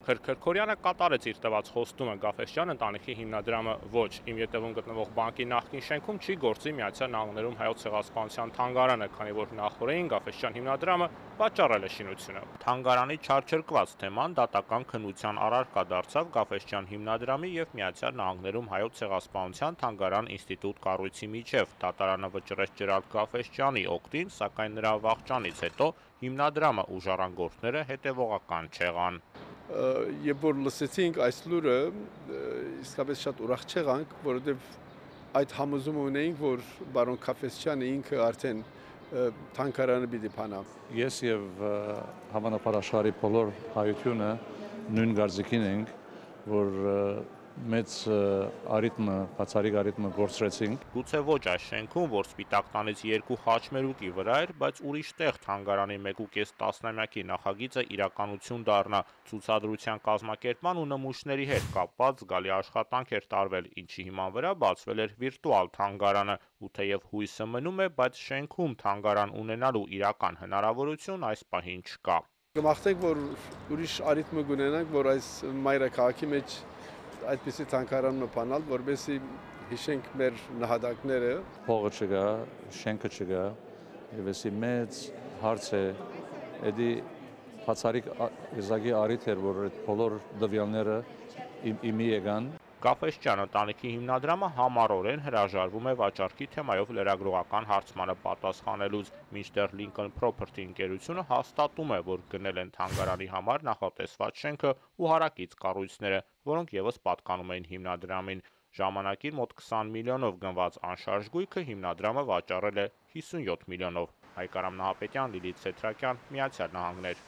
Քրքորյանը կատարեց իր տված խոստումը Գաֆէսճեան ընտանիքի հիմնադրամը ոչ, իմ ետևում գտնվող բանկի նախկին շենքում չի գործի Միացյալ Նահանգներում հայոց ցեղասպանության թանգարանը, քանի որ նախորդին Գաֆէսճեան հիմնադրամը վաճառել է շինությունը։ Թանգարանի չարչրկված թեման դատական քննության առարկա դարձավ Գաֆէսճեան հիմնադրամի եւ Միացյալ Նահանգներում հայոց ցեղասպանության թանգարան ինստիտուտ կառույցի միջև։ Դատարանը վճռեց Ջերալդ Գաֆէսճեանի օգտին, սակայն նրա վախճանից հետո հիմնադրամը ու ժառանգորդները հետևողական չեղան։ Երբ որ լսեցինք այս լուրը, իսկապես շատ ուրախ չեղանք, որովհետև այդ համոզումը ունեինք, որ բարոն Գաֆէսճեանը ինքը արդեն թանգարանը պիտի փանա։ Ես եւ հավանաբար աշխարհի բոլոր հայությունը նույն գործիքին ենք, որ մեծ արիթմը, բացառիկ արիթմը գործրեցինք։ Գուցե ոչ այս շենքում, որ Սպիտակ տանից 2 խաչմերուկի վրա էր, բայց ուրիշ տեղ թանգարանի 1.5 տասնամյակի նախագիծը իրականություն դառնա, ցուցադրության կազմակերպման ու նմուշների հետ կապված զգալի աշխատանք էր տարվել, ինչի հիման վրա բացվել էր վիրտուալ թանգարանը, ու թեև հույսը մնում է, բայց շենքում թանգարան ունենալու իրական հնարավորություն այս պահին չկա։ Կմաղթենք, որ ուրիշ արիթմը կունենանք, որ այս մայրաքաղաքի մեջ այդպիսի թանգարանը փանալ, որովհետեւ հիշենք մեր նահատակները։ Փողը չկա, շենքը չկա, եւ էսի մեծ հարց է, էդի բացառիկ եզակի արիթ էր, որ այդ բոլոր դվյալները իմի եկան։ Գաֆէսճեան ընտանիքի հիմնադրամը համառորեն հրաժարվում է վաճառքի թեմայով լրագրողական հարցմանը պատասխանելուց, մինչդեռ Lincoln Property ընկերությունը հաստատում է, որ գնել են թանգարանի համար նախատեսված շենքը ու հարակից կառույցները, որոնք ևս պատկանում էին հիմնադրամին։ Ժամանակին մոտ 20 միլիոնով գնված անշարժ գույքը հիմնադրամը վաճառել է 57 միլիոնով։ Հայկ Արամ Նահապետյան, Լիլիթ Սեթրակյան, Միացյալ Նահանգներ։